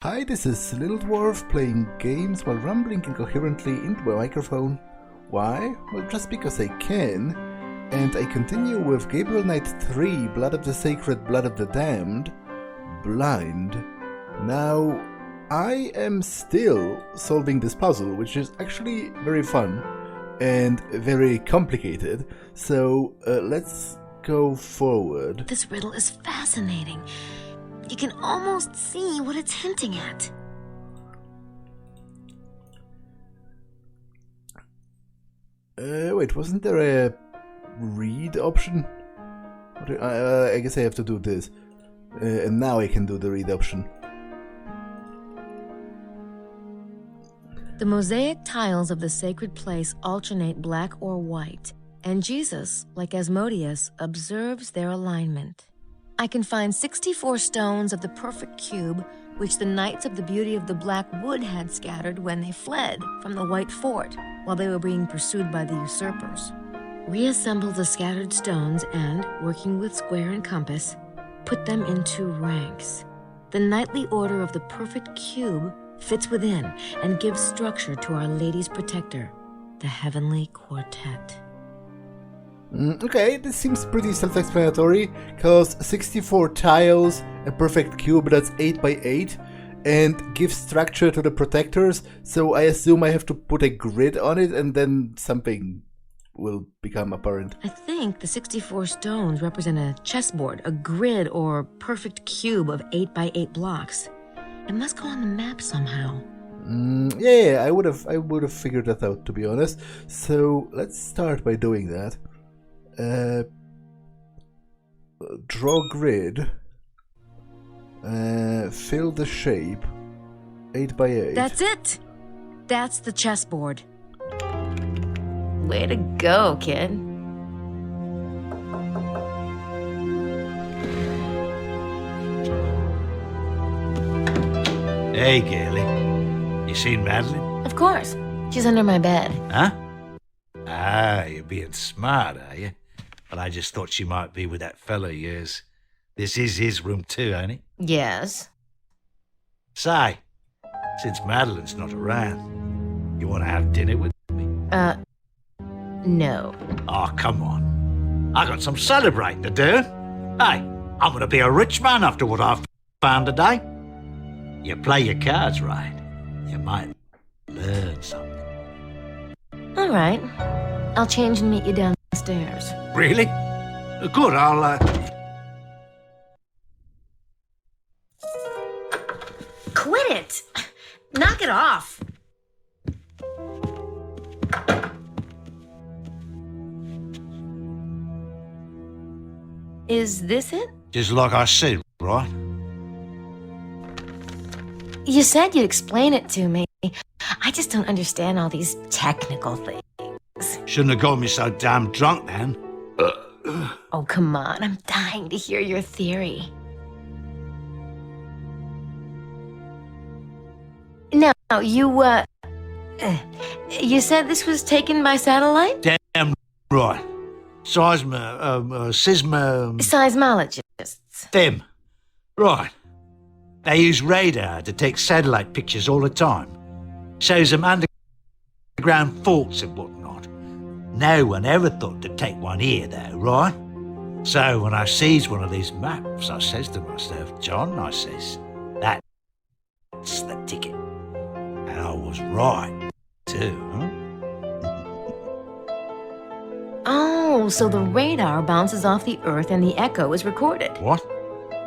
Hi, this is Little Dwarf playing games while rambling incoherently into a microphone. Why? Well, just because I can. And I continue with Gabriel Knight 3, Blood of the Sacred, Blood of the Damned, Blind. Now, I am still solving this puzzle, which is actually very fun and very complicated. So, let's go forward. This riddle is fascinating. You can almost see what it's hinting at. Wait, wasn't there a read option? I guess I have to do this. And now I can do the read option. The mosaic tiles of the sacred place alternate black or white, and Jesus, like Asmodeus, observes their alignment. I can find 64 stones of the perfect cube, which the Knights of the Beauty of the Black Wood had scattered when they fled from the White Fort while they were being pursued by the usurpers. Reassemble the scattered stones and, working with square and compass, put them into ranks. The knightly order of the perfect cube fits within and gives structure to Our Lady's protector, the Heavenly Quartet. Okay, this seems pretty self-explanatory, cause 64 tiles, a perfect cube that's 8 by 8, and gives structure to the protectors, so I assume I have to put a grid on it and then something will become apparent. I think the 64 stones represent a chessboard, a grid or perfect cube of 8 by 8 blocks. It must go on the map somehow. Yeah, I would have figured that out, to be honest. So let's start by doing that. Draw grid. Fill the shape. 8 by 8. That's it! That's the chessboard. Way to go, kid. Hey, Gailey. You seen Madeline? Of course. She's under my bed. Huh? Ah, you're being smart, are you? But I just thought she might be with that fella of yours. This is his room too, ain't it? Yes. Say, since Madeline's not around, you want to have dinner with me? No. Oh, come on. I got some celebrating to do. Hey, I'm going to be a rich man after what I've found today. You play your cards right, you might learn something. All right. I'll change and meet you downstairs. Really? Good, I'll, Quit it! Knock it off! Is this it? Just like I said, right? You said you'd explain it to me. I just don't understand all these technical things. Shouldn't have got me so damn drunk then. Oh, come on. I'm dying to hear your theory. Now, you said this was taken by satellite? Damn right. Seismologists. Them. Right. They use radar to take satellite pictures all the time. Shows them underground faults and whatnot. No one ever thought to take one here, though, right? So when I sees one of these maps, I says to myself, John, I says, that's the ticket. And I was right, too, huh? Oh, so the radar bounces off the Earth and the echo is recorded. What?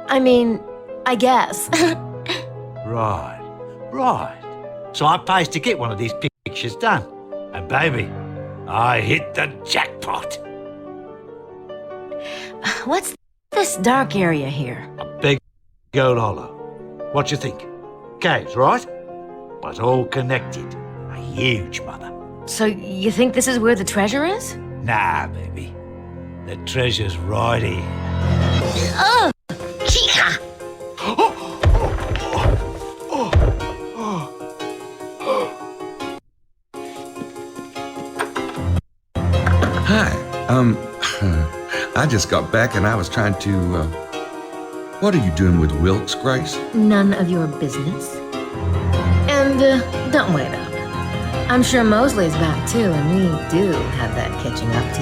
I mean, I guess. Right. So I pays to get one of these pictures done. And baby, I hit the jackpot. What's this dark area here? A big old hollow. What you think? Caves, right? But all connected. A huge mother. So you think this is where the treasure is? Nah, baby. The treasure's right here. Ugh! Chica! Hi. I just got back and I was trying to What are you doing with Wilkes, Grace? None of your business. And don't wait up. I'm sure Mosley's back too, and we do have that catching up to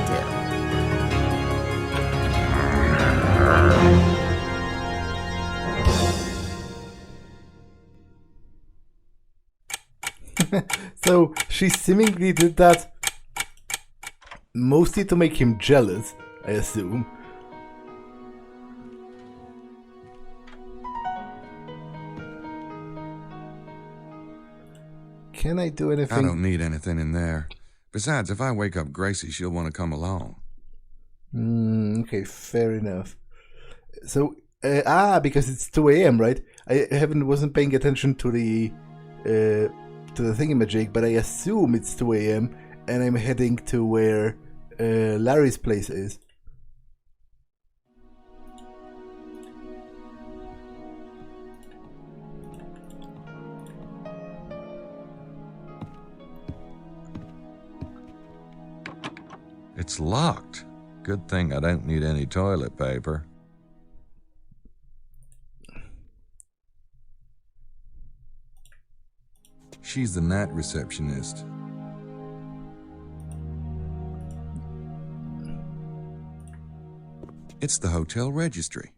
do. So she seemingly did that mostly to make him jealous, I assume. Can I do anything? I don't need anything in there. Besides, if I wake up Gracie, she'll want to come along. Okay, fair enough. So, because it's 2 a.m., right? I wasn't paying attention to the thingamajig, but I assume it's 2 a.m. and I'm heading to where Larry's place is. It's locked. Good thing I don't need any toilet paper. She's the night receptionist. It's the hotel registry.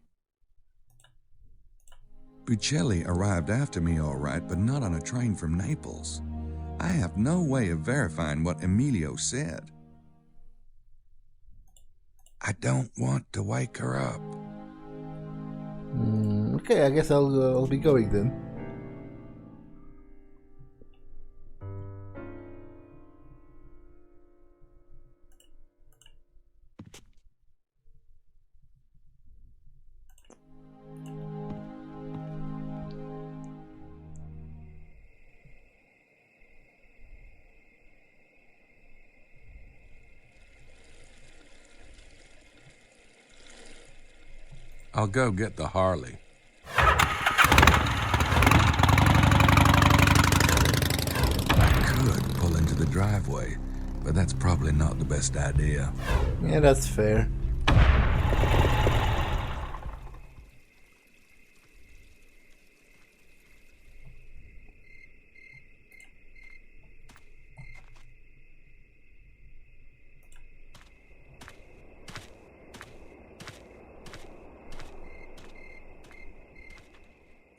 Buccelli arrived after me all right, but not on a train from Naples. I have no way of verifying what Emilio said. I don't want to wake her up. Okay, I guess I'll be going then. I'll go get the Harley. I could pull into the driveway, but that's probably not the best idea. Yeah, that's fair.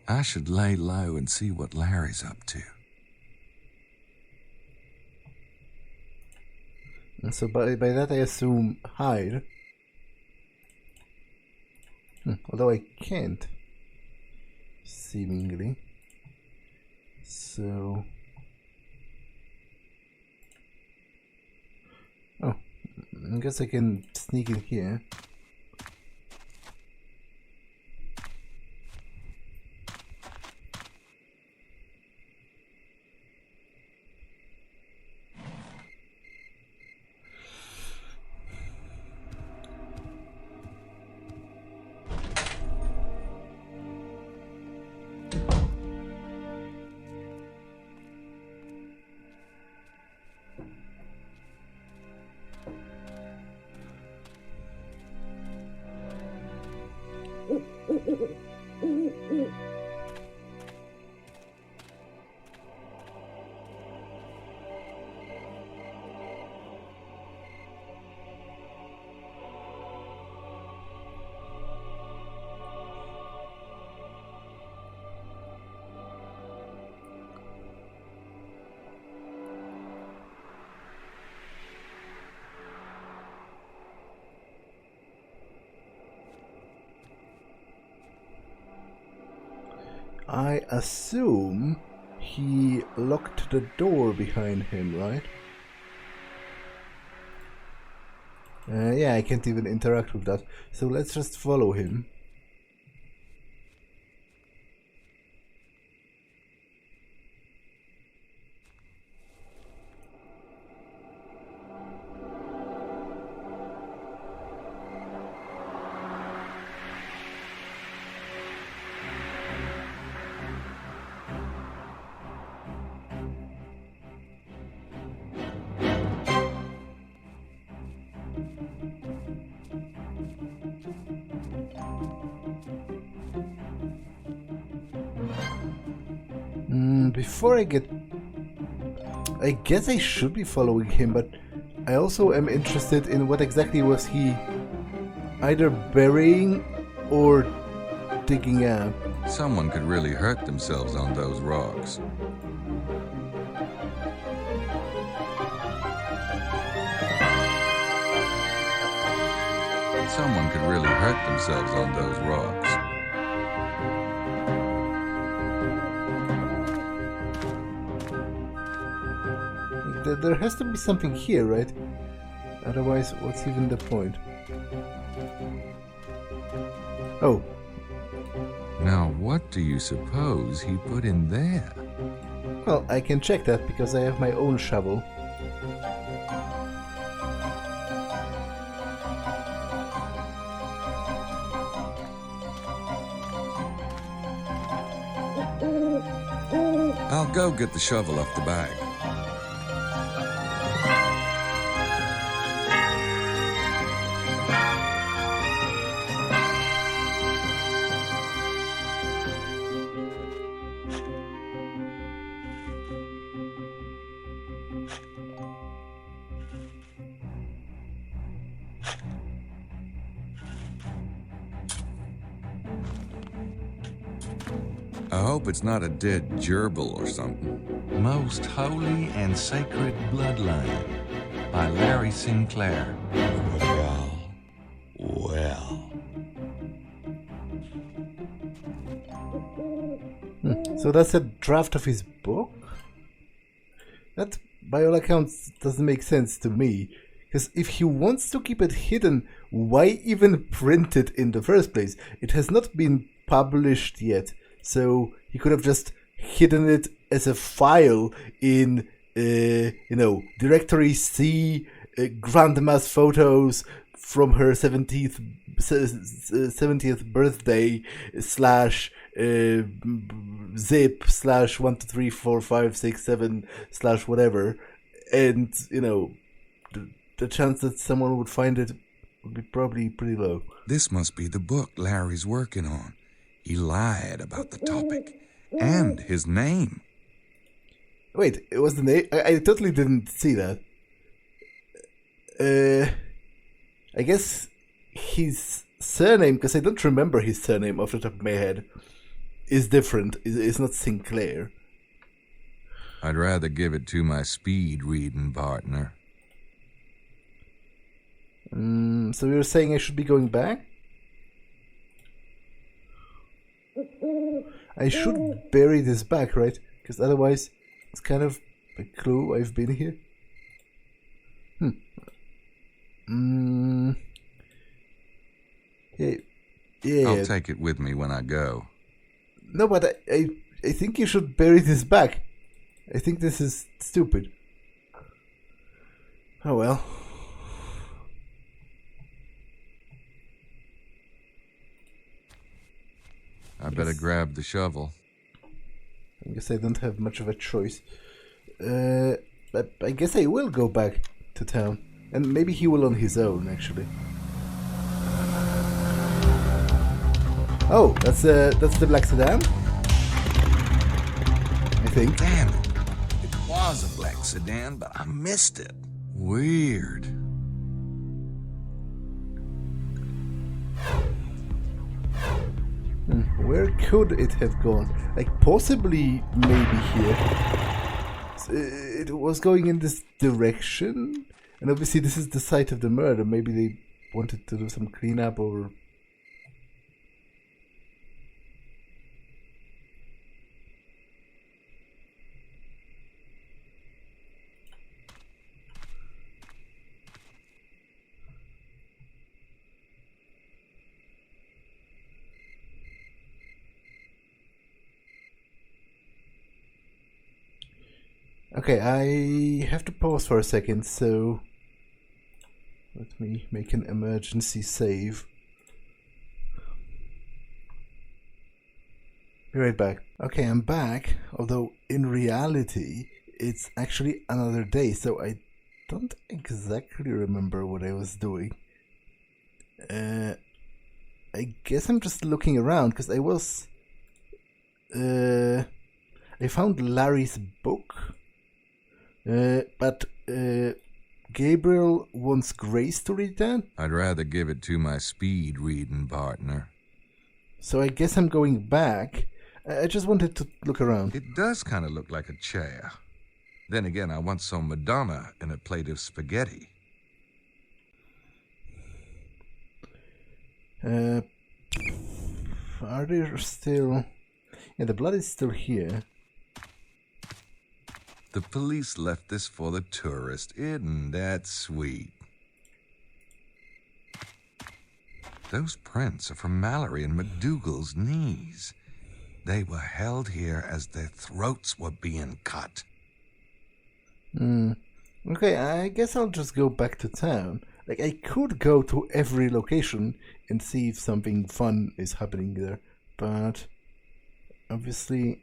I should lay low and see what Larry's up to. And so by that I assume hide. Although I can't. Seemingly. So... Oh, I guess I can sneak in here. I assume he locked the door behind him, right? Yeah, I can't even interact with that. So let's just follow him. before I get... I guess I should be following him, but I also am interested in what exactly was he either burying or digging up. Someone could really hurt themselves on those rocks. Someone could really hurt themselves on those rocks. There has to be something here, right? Otherwise, what's even the point? Oh. Now, what do you suppose he put in there? Well, I can check that because I have my own shovel. I'll go get the shovel off the bag. I hope it's not a dead gerbil or something. Most Holy and Sacred Bloodline by Larry Sinclair. Well. So that's a draft of his book? That, by all accounts, doesn't make sense to me. Because if he wants to keep it hidden, why even print it in the first place? It has not been published yet. So he could have just hidden it as a file in, Directory C, Grandma's photos from her 70th birthday / zip / 1 2 3 4 5 6 7 / whatever, and the chance that someone would find it would be probably pretty low. This must be the book Larry's working on. He lied about the topic and his name. Wait, it was the name? I totally didn't see that. I guess his surname, because I don't remember his surname off the top of my head, is different. It's not Sinclair. I'd rather give it to my speed reading partner. So you're saying I should be going back? I should bury this back, right? Because otherwise, it's kind of a clue I've been here. Yeah. I'll take it with me when I go. No, but I think you should bury this back. I think this is stupid. Oh well. I better grab the shovel. I guess I don't have much of a choice. But I guess I will go back to town. And maybe he will on his own, actually. Oh, that's the black sedan? I think. Damn it. It was a black sedan, but I missed it. Weird. Where could it have gone? Like, possibly, maybe here. It was going in this direction? And obviously this is the site of the murder. Maybe they wanted to do some cleanup or... Okay, I have to pause for a second, so let me make an emergency save. Be right back. Okay, I'm back, although in reality it's actually another day, so I don't exactly remember what I was doing. I guess I'm just looking around, because I was... I found Larry's book, but Gabriel wants Grace to read that? I'd rather give it to my speed reading partner. So I guess I'm going back. I just wanted to look around. It does kind of look like a chair. Then again, I once saw Madonna in a plate of spaghetti. Are there still... Yeah, the blood is still here. The police left this for the tourist. Isn't that sweet? Those prints are from Mallory and McDougal's knees. They were held here as their throats were being cut. Okay, I guess I'll just go back to town. Like, I could go to every location and see if something fun is happening there, but obviously...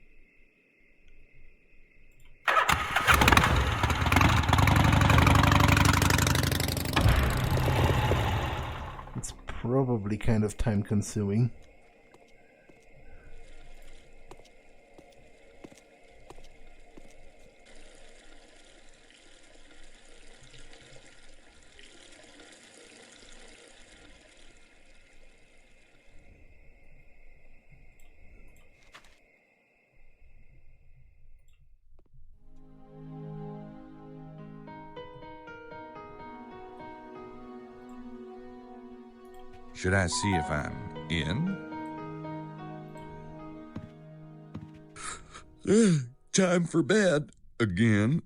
It's probably kind of time-consuming. Should I see if I'm in? Time for bed again.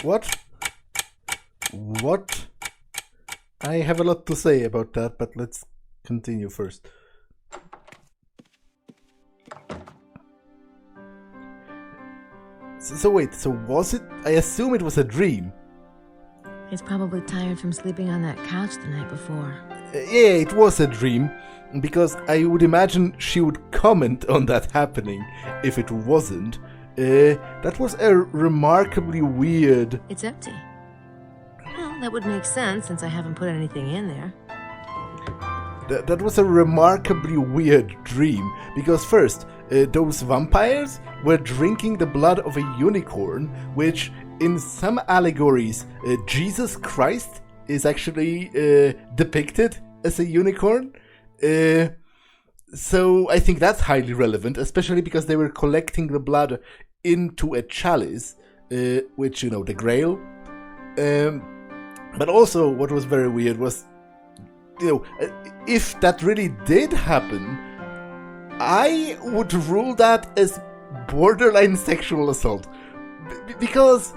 What? What? I have a lot to say about that, but let's continue first. So wait, so was it? I assume it was a dream. He's probably tired from sleeping on that couch the night before. Yeah, it was a dream, because I would imagine she would comment on that happening if it wasn't. That was a remarkably weird... It's empty. Well, that would make sense since I haven't put anything in there. That was a remarkably weird dream, because first, those vampires were drinking the blood of a unicorn, which in some allegories, Jesus Christ is actually depicted as a unicorn. So I think that's highly relevant, especially because they were collecting the blood into a chalice, which, you know, the Grail. But also what was very weird was, you know, if that really did happen, I would rule that as borderline sexual assault. Because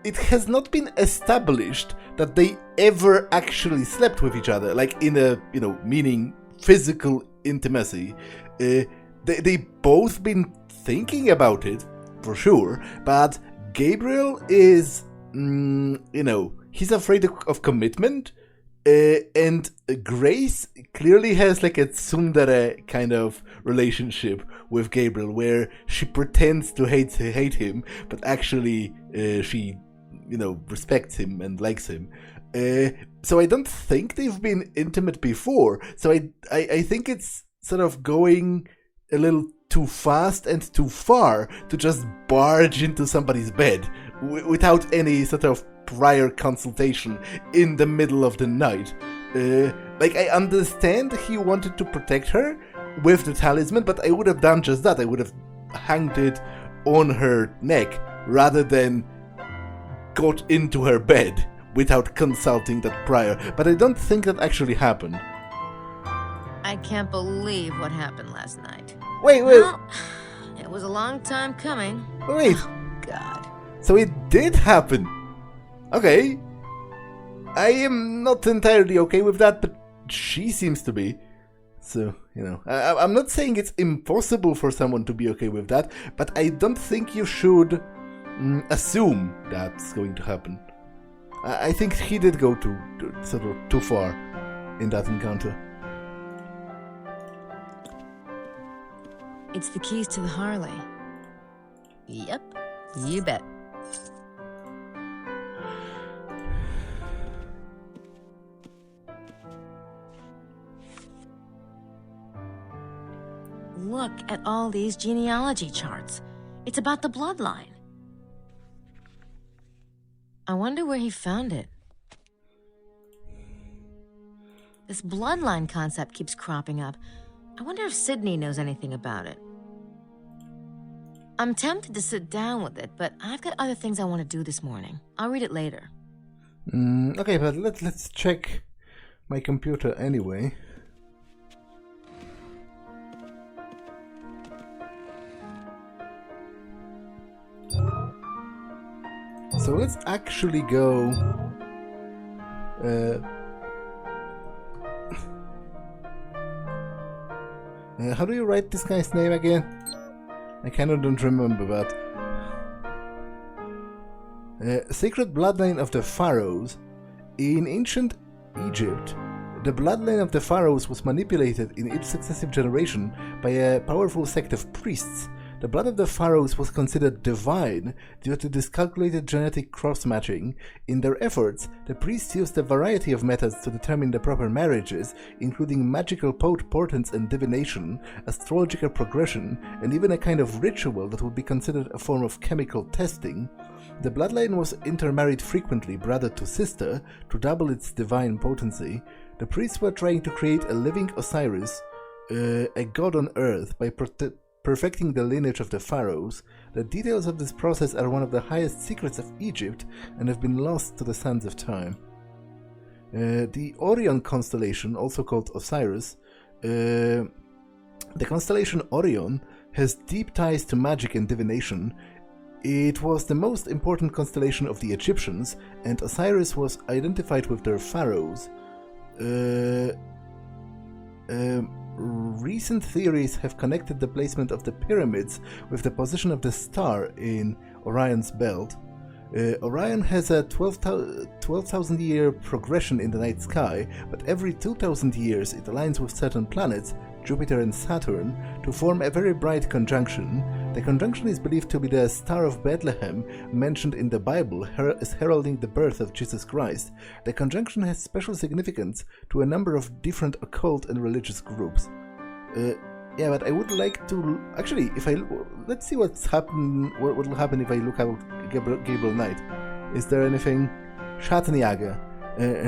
it has not been established that they ever actually slept with each other, like in a, you know, meaning physical intimacy. They both been thinking about it, for sure, but Gabriel is, you know, he's afraid of commitment, and Grace clearly has like a tsundere kind of relationship with Gabriel, where she pretends to hate him, but actually she, you know, respects him and likes him. So I don't think they've been intimate before. So I think it's sort of going a little too fast and too far to just barge into somebody's bed without any sort of prior consultation in the middle of the night. Like, I understand he wanted to protect her with the talisman, but I would have done just that. I would have hanged it on her neck rather than got into her bed without consulting that prior. But I don't think that actually happened. I can't believe what happened last night. Wait. Well, it was a long time coming. Wait. Oh, God. So it did happen. Okay. I am not entirely okay with that, but she seems to be. So, you know, I'm not saying it's impossible for someone to be okay with that, but I don't think you should assume that's going to happen. I think he did go too far in that encounter. It's the keys to the Harley. Yep, you bet. Look at all these genealogy charts. It's about the bloodline. I wonder where he found it. This bloodline concept keeps cropping up. I wonder if Sydney knows anything about it. I'm tempted to sit down with it, but I've got other things I want to do this morning. I'll read it later. Okay, but let's check my computer anyway. So let's actually go... how do you write this guy's name again? I kind of don't remember, but... Sacred Bloodline of the Pharaohs. In ancient Egypt, the bloodline of the pharaohs was manipulated in each successive generation by a powerful sect of priests. The blood of the pharaohs was considered divine due to this calculated genetic cross-matching. In their efforts, the priests used a variety of methods to determine the proper marriages, including magical portents and divination, astrological progression, and even a kind of ritual that would be considered a form of chemical testing. The bloodline was intermarried frequently, brother to sister, to double its divine potency. The priests were trying to create a living Osiris, a god on earth, by perfecting the lineage of the pharaohs. The details of this process are one of the highest secrets of Egypt and have been lost to the sands of time. The Orion constellation, also called Osiris, the constellation Orion has deep ties to magic and divination. It was the most important constellation of the Egyptians, and Osiris was identified with their pharaohs. Recent theories have connected the placement of the pyramids with the position of the star in Orion's belt. Orion has a 12,000 year progression in the night sky, but every 2,000 years it aligns with certain planets, Jupiter and Saturn, to form a very bright conjunction. The conjunction is believed to be the Star of Bethlehem, mentioned in the Bible as heralding the birth of Jesus Christ. The conjunction has special significance to a number of different occult and religious groups. Yeah, but I would like to... Actually, let's see what will happen if I look out Gabriel Knight. Is there anything? Schattenjäger.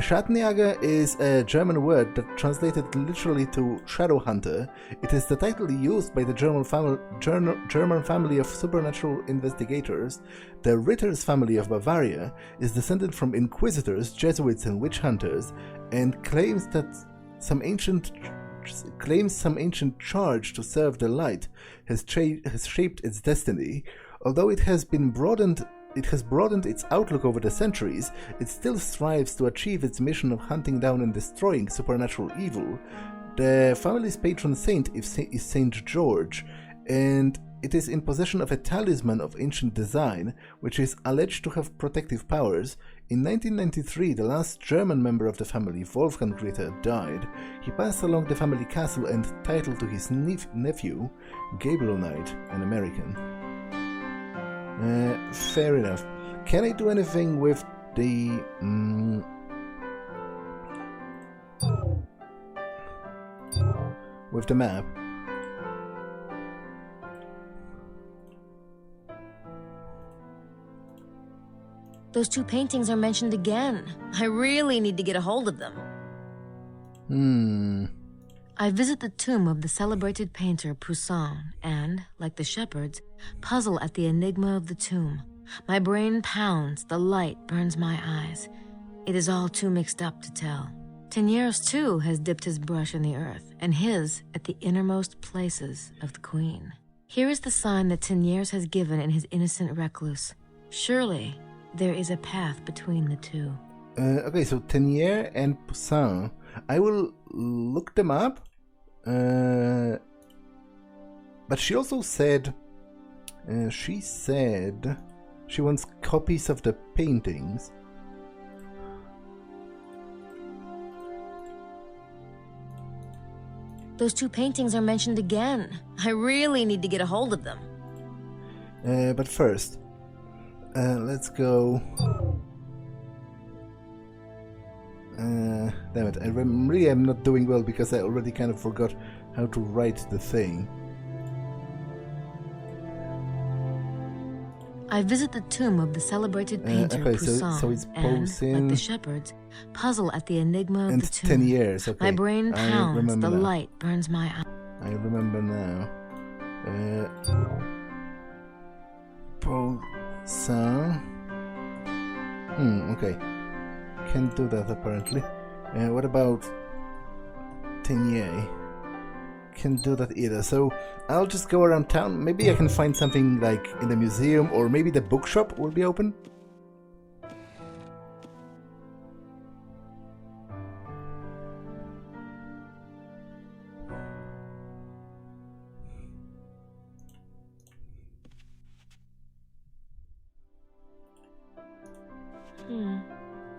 Schattenjäger is a German word that translated literally to shadow hunter. It is the title used by the German family of supernatural investigators. The Ritter's family of Bavaria is descended from inquisitors, Jesuits and witch hunters, and claims some ancient charge to serve the light has shaped its destiny. Although it has broadened its outlook over the centuries, it still strives to achieve its mission of hunting down and destroying supernatural evil. The family's patron saint is Saint George, and it is in possession of a talisman of ancient design, which is alleged to have protective powers. In 1993, the last German member of the family, Wolfgang Ritter, died. He passed along the family castle and title to his nephew, Gabriel Knight, an American. Fair enough. Can I do anything with the... with the map? Those two paintings are mentioned again. I really need to get a hold of them. I visit the tomb of the celebrated painter Poussin and, like the shepherds, puzzle at the enigma of the tomb. My brain pounds, the light burns my eyes. It is all too mixed up to tell. Teniers, too, has dipped his brush in the earth, and his at the innermost places of the queen. Here is the sign that Teniers has given in his innocent recluse. Surely, there is a path between the two. Okay, so Teniers and Poussin. I will look them up. But she also said... she said she wants copies of the paintings. Those two paintings are mentioned again. I really need to get a hold of them. But first, let's go... damn it, I really am not doing well because I already kind of forgot how to write the thing. I visit the tomb of the celebrated painter Poussin, so it's and, like the shepherds, puzzle at the enigma of the tomb. 10 years, okay. My brain pounds, the light burns my eyes. I remember now. Poussin. Okay. Can't do that apparently. What about Teniers? Can't do that either. So I'll just go around town. Maybe I can find something like in the museum, or maybe the bookshop will be open.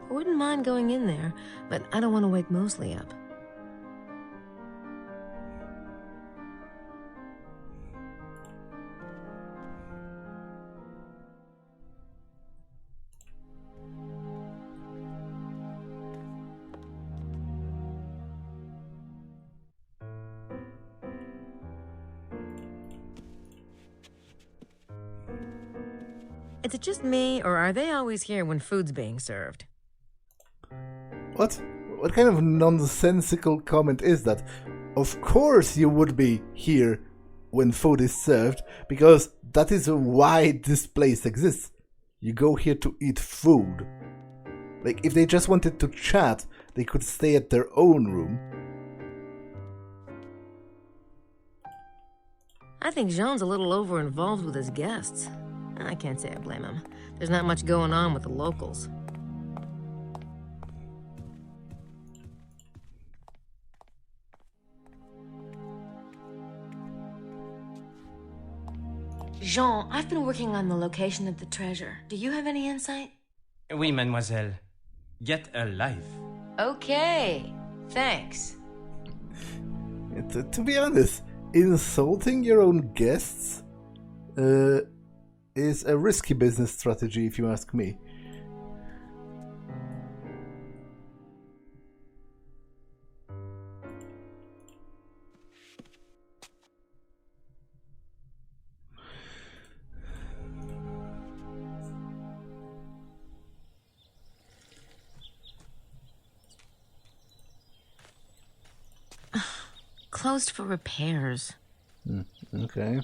I wouldn't mind going in there, but I don't want to wake Mosley up. Is it just me, or are they always here when food's being served? What? What kind of nonsensical comment is that? Of course you would be here when food is served, because that is why this place exists. You go here to eat food. Like, if they just wanted to chat, they could stay at their own room. I think Jean's a little over-involved with his guests. I can't say I blame him. There's not much going on with the locals. Jean, I've been working on the location of the treasure. Do you have any insight? Oui, mademoiselle. Get a life. Okay, thanks. To be honest, insulting your own guests is a risky business strategy, if you ask me. Closed for repairs. Okay.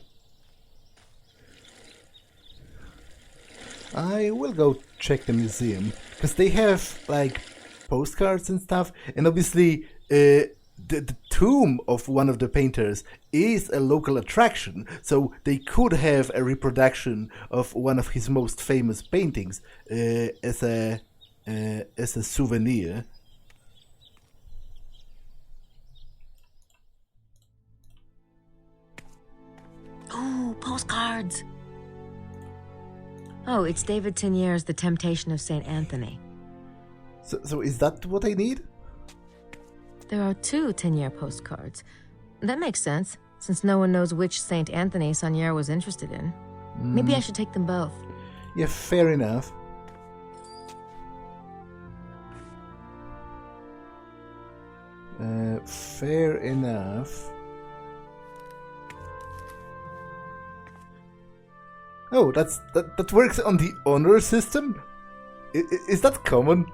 I will go check the museum, because they have, like, postcards and stuff, and obviously the tomb of one of the painters is a local attraction, so they could have a reproduction of one of his most famous paintings as a souvenir. Oh, postcards! Oh, it's David Tenier's The Temptation of St. Anthony. So is that what I need? There are 2 Tenier postcards. That makes sense, since no one knows which St. Anthony Sanier was interested in. Maybe I should take them both. Yeah, fair enough. Fair enough. Oh, that works on the honor system? Is that common?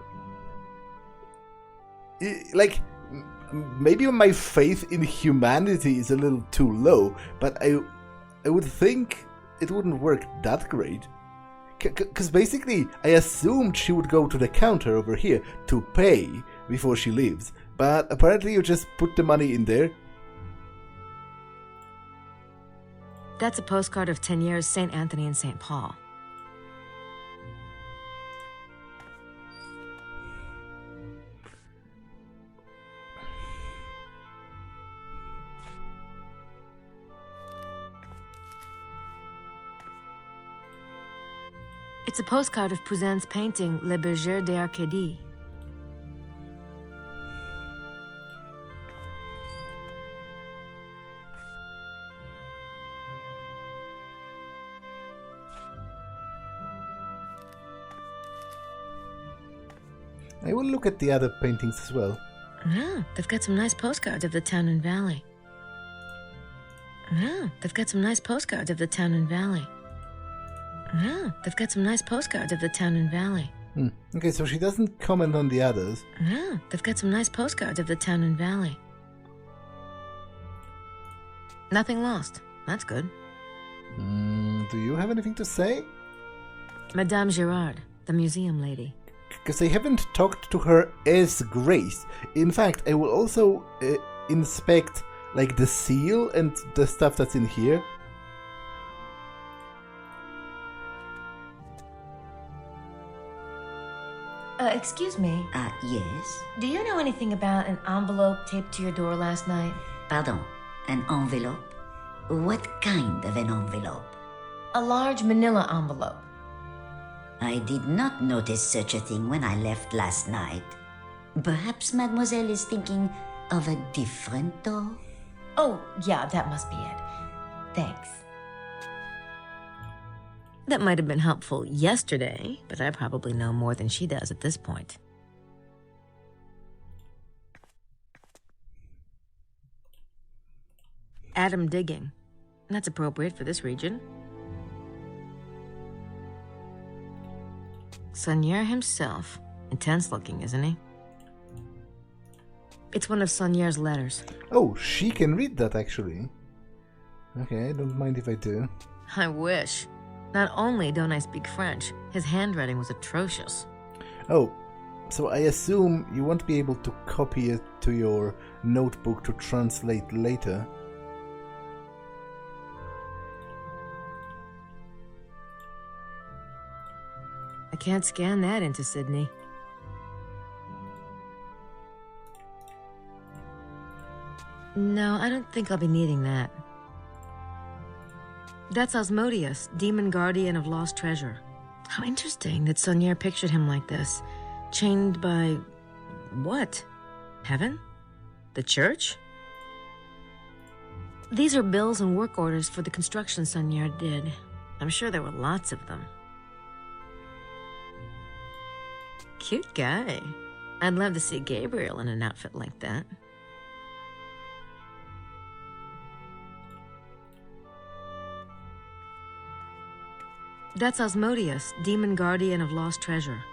Like, maybe my faith in humanity is a little too low, but I would think it wouldn't work that great. Because basically, I assumed she would go to the counter over here to pay before she leaves, but apparently you just put the money in there. That's a postcard of Tenier's St. Anthony and St. Paul. It's a postcard of Poussin's painting Le Berger d'Arcadie. I will look at the other paintings as well. Yeah, they've got some nice postcards of the town and valley. Yeah, they've got some nice postcards of the town and valley. Yeah, they've got some nice postcards of the town and valley. Okay, so she doesn't comment on the others. Yeah, they've got some nice postcards of the town and valley. Nothing lost. That's good. Do you have anything to say? Madame Girard, the museum lady. Because I haven't talked to her as Grace. In fact, I will also inspect, like, the seal and the stuff that's in here. Excuse me. Yes? Do you know anything about an envelope taped to your door last night? Pardon, an envelope? What kind of an envelope? A large manila envelope. I did not notice such a thing when I left last night. Perhaps mademoiselle is thinking of a different door? Oh, yeah, that must be it. Thanks. That might have been helpful yesterday, but I probably know more than she does at this point. Atom digging. That's appropriate for this region. Sanier himself. Intense looking, isn't he? It's one of Sanier's letters. Oh, she can read that, actually. Okay, I don't mind if I do. I wish. Not only don't I speak French, his handwriting was atrocious. Oh, so I assume you won't be able to copy it to your notebook to translate later. can't scan that into Sydney. No, I don't think I'll be needing that. That's Asmodeus, demon guardian of lost treasure. How interesting that Saunier pictured him like this. Chained by... what? Heaven? The church? These are bills and work orders for the construction Saunier did. I'm sure there were lots of them. Cute guy. I'd love to see Gabriel in an outfit like that. That's Asmodeus, demon guardian of lost treasure.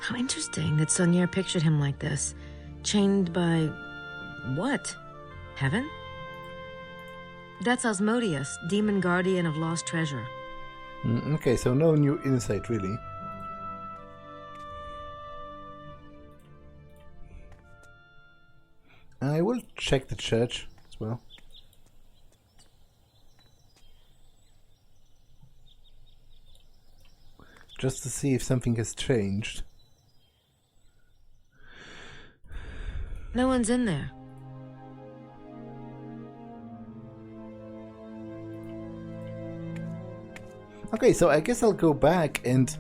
How interesting that Saunier pictured him like this. Chained by... what? Heaven? That's Asmodeus, demon guardian of lost treasure. Okay, so no new insight, really. I will check the church as well. Just to see if something has changed. No one's in there. Okay, so I guess I'll go back and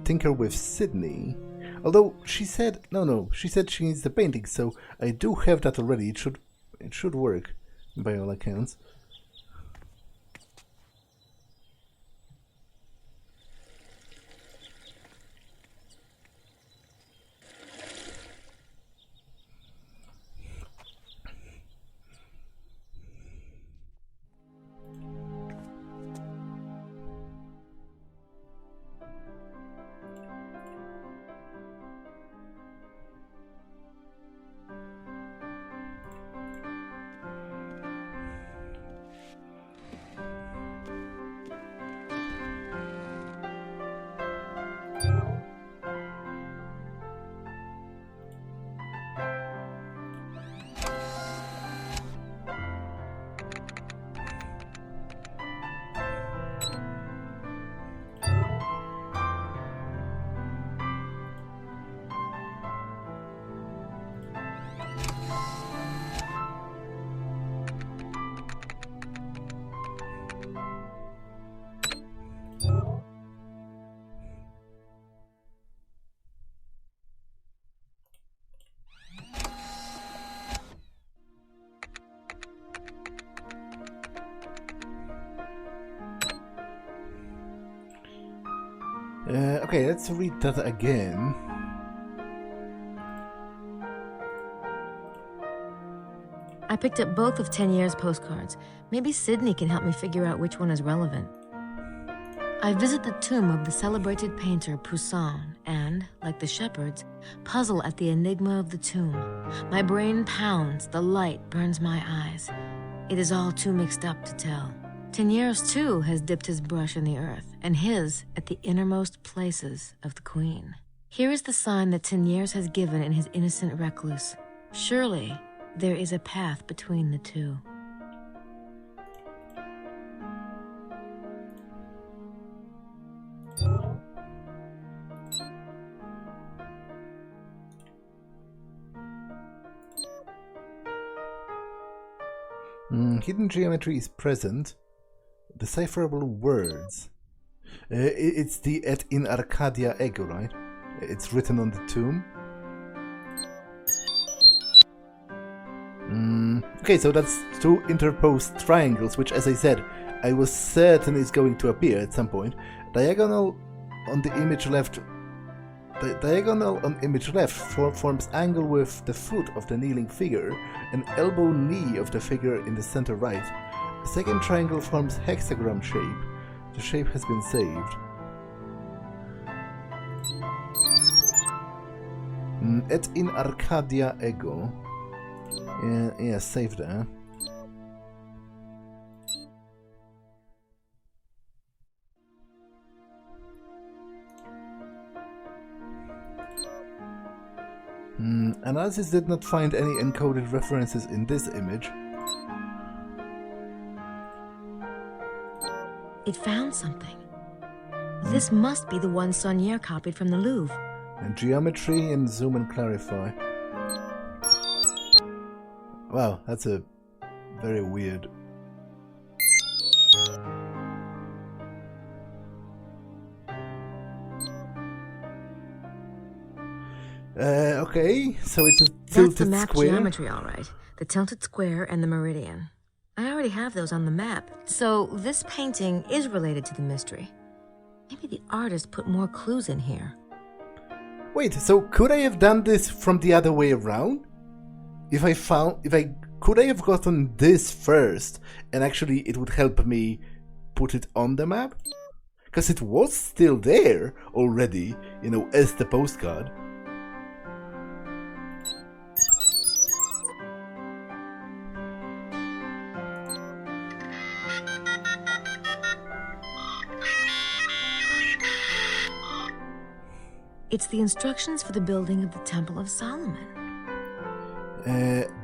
tinker with Sydney. Although she said she said she needs the painting, so I do have that already. It should work by all accounts. Okay, let's read that again. I picked up both of Tenière's postcards. Maybe Sydney can help me figure out which one is relevant. I visit the tomb of the celebrated painter Poussin and, like the shepherds, puzzle at the enigma of the tomb. My brain pounds, the light burns my eyes. It is all too mixed up to tell. Tenière's too has dipped his brush in the earth, and his at the innermost places of the queen. Here is the sign that Tenière's has given in his innocent recluse. Surely there is a path between the two. Hidden geometry is present. Decipherable words. It's the et in Arcadia ego, right? It's written on the tomb. Okay, so that's two interposed triangles, which, as I said, I was certain is going to appear at some point. Diagonal on the image left. The diagonal on image left forms angle with the foot of the kneeling figure and elbow knee of the figure in the center right. The second triangle forms hexagram shape. The shape has been saved. Et in Arcadia ego. Yeah, save there. Analysis did not find any encoded references in this image. It found something. This must be the one Saunier copied from the Louvre. And geometry and zoom and clarify. Wow, that's a very weird. Okay, so it's a tilted That's the map square. geometry, all right. The tilted square and the meridian. I already have those on the map. So this painting is related to the mystery. Maybe the artist put more clues in here. Wait, so could I have done this from the other way around? Could I have gotten this first, and actually it would help me put it on the map? Because it was still there already, you know, as the postcard. It's the instructions for the building of the Temple of Solomon.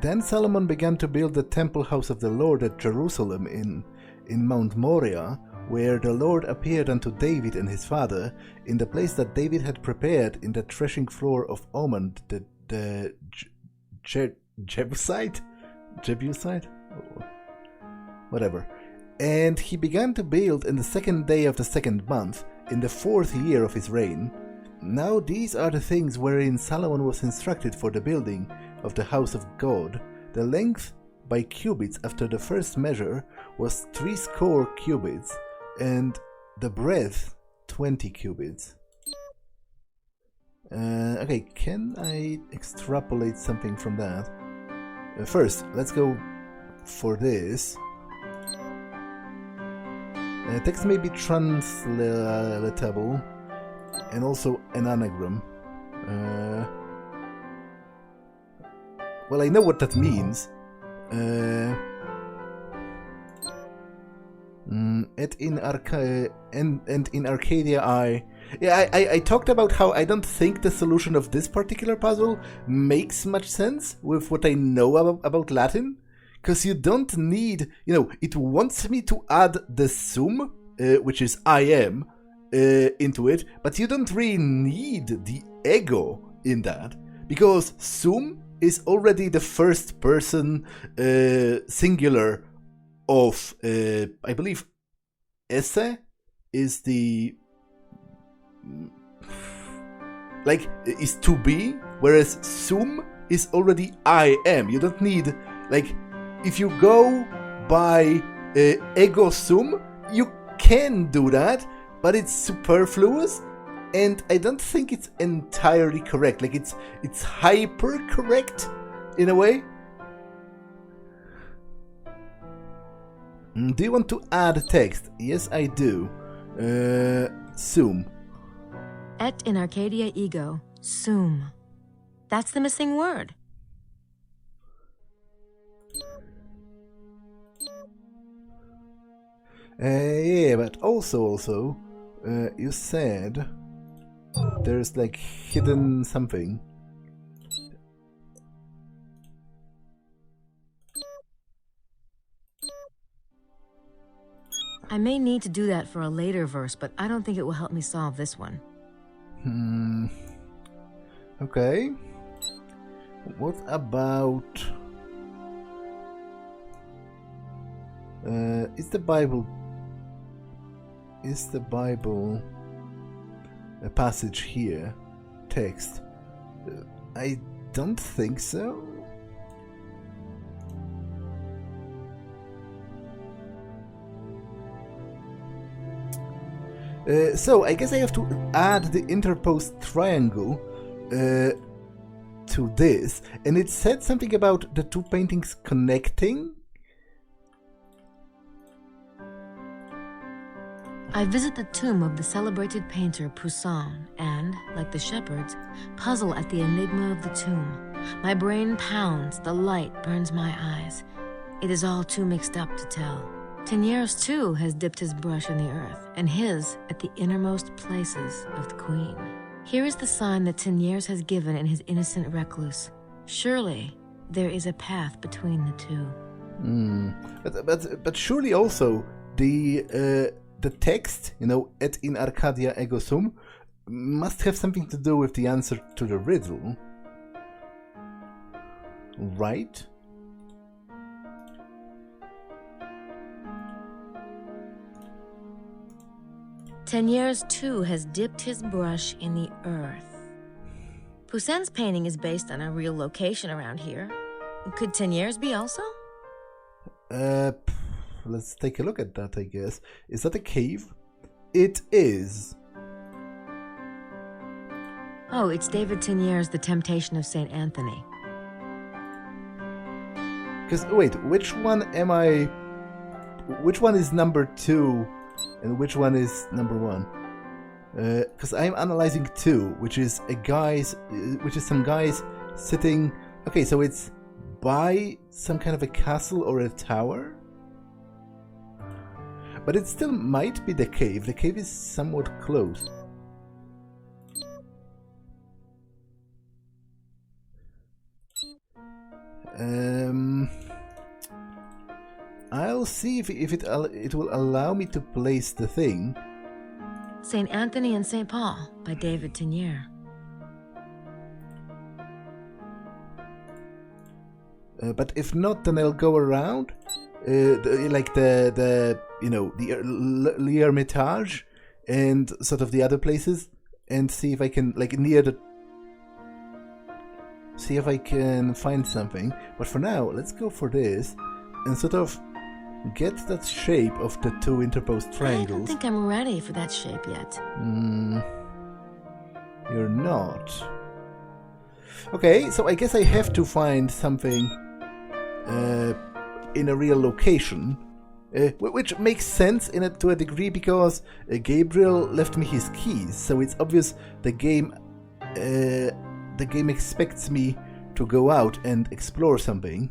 Then Solomon began to build the temple house of the Lord at Jerusalem in Mount Moriah, where the Lord appeared unto David and his father, in the place that David had prepared in the threshing floor of Ornan, the Jebusite? Oh, whatever. And he began to build in the 2nd day of the 2nd month, in the 4th year of his reign. Now these are the things wherein Solomon was instructed for the building of the house of God. The length by cubits after the first measure was 60 cubits, and the breadth 20 cubits. Okay, can I extrapolate something from that? First, let's go for this. Text may be translatable, and also an anagram. Well, I know what that means. And in Arcadia, I talked about how I don't think the solution of this particular puzzle makes much sense with what I know about Latin, because you don't need, you know, it wants me to add the sum, which is I am, into it, but you don't really need the ego in that, because sum is already the first person singular of, I believe, esse is the, like, is to be, whereas sum is already I am. You don't need, like, if you go by ego sum, you can do that, but it's superfluous, and I don't think it's entirely correct. Like, it's hyper correct in a way. Do you want to add text? Yes, I do. Sum. Et in Arcadia ego, sum. That's the missing word. Yeah, but also, you said there's like hidden something. I may need to do that for a later verse, but I don't think it will help me solve this one. Okay. What about... Is the Bible a passage here? Text? I don't think so. So I guess I have to add the interposed triangle to this, and it said something about the two paintings connecting. I visit the tomb of the celebrated painter Poussin and, like the shepherds, puzzle at the enigma of the tomb. My brain pounds, the light burns my eyes. It is all too mixed up to tell. Teniers too has dipped his brush in the earth, and his at the innermost places of the queen. Here is the sign that Teniers has given in his innocent recluse. Surely there is a path between the two. But surely also the the text, you know, et in Arcadia ego sum, must have something to do with the answer to the riddle. Right? Teniers too has dipped his brush in the earth. Poussin's painting is based on a real location around here. Could Teniers be also? Let's take a look at that, I guess. Is that a cave? It is. Oh, it's David Teniers' The Temptation of St. Anthony. Because, wait, which one am I... Which one is number 2 and which one is number 1? Because I'm analyzing 2, which is some guys sitting... Okay, so it's by some kind of a castle or a tower? But it still might be the cave. The cave is somewhat close. I'll see if it will allow me to place the thing. St. Anthony and St. Paul by David Teniers. But if not, then I'll go around, the L'Hermitage and sort of the other places, and see if I can see if I can find something. But for now, let's go for this and sort of get that shape of the 2 interposed triangles. I don't think I'm ready for that shape yet. You're not. Okay, so I guess I have to find something in a real location, which makes sense to a degree because Gabriel left me his keys, so it's obvious the game expects me to go out and explore something.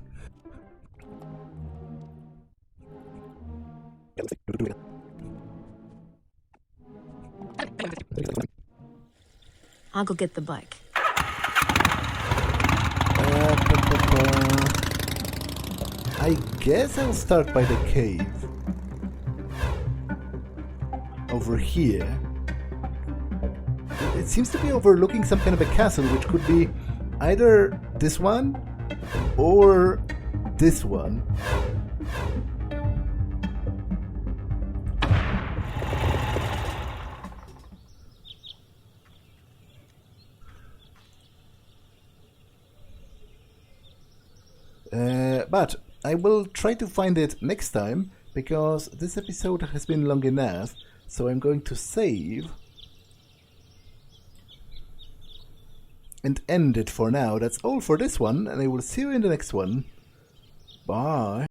I'll go get the bike. I guess I'll start by the cave. Over here. It seems to be overlooking some kind of a castle, which could be either this one or this one. But I will try to find it next time, because this episode has been long enough, so I'm going to save and end it for now. That's all for this one, and I will see you in the next one. Bye.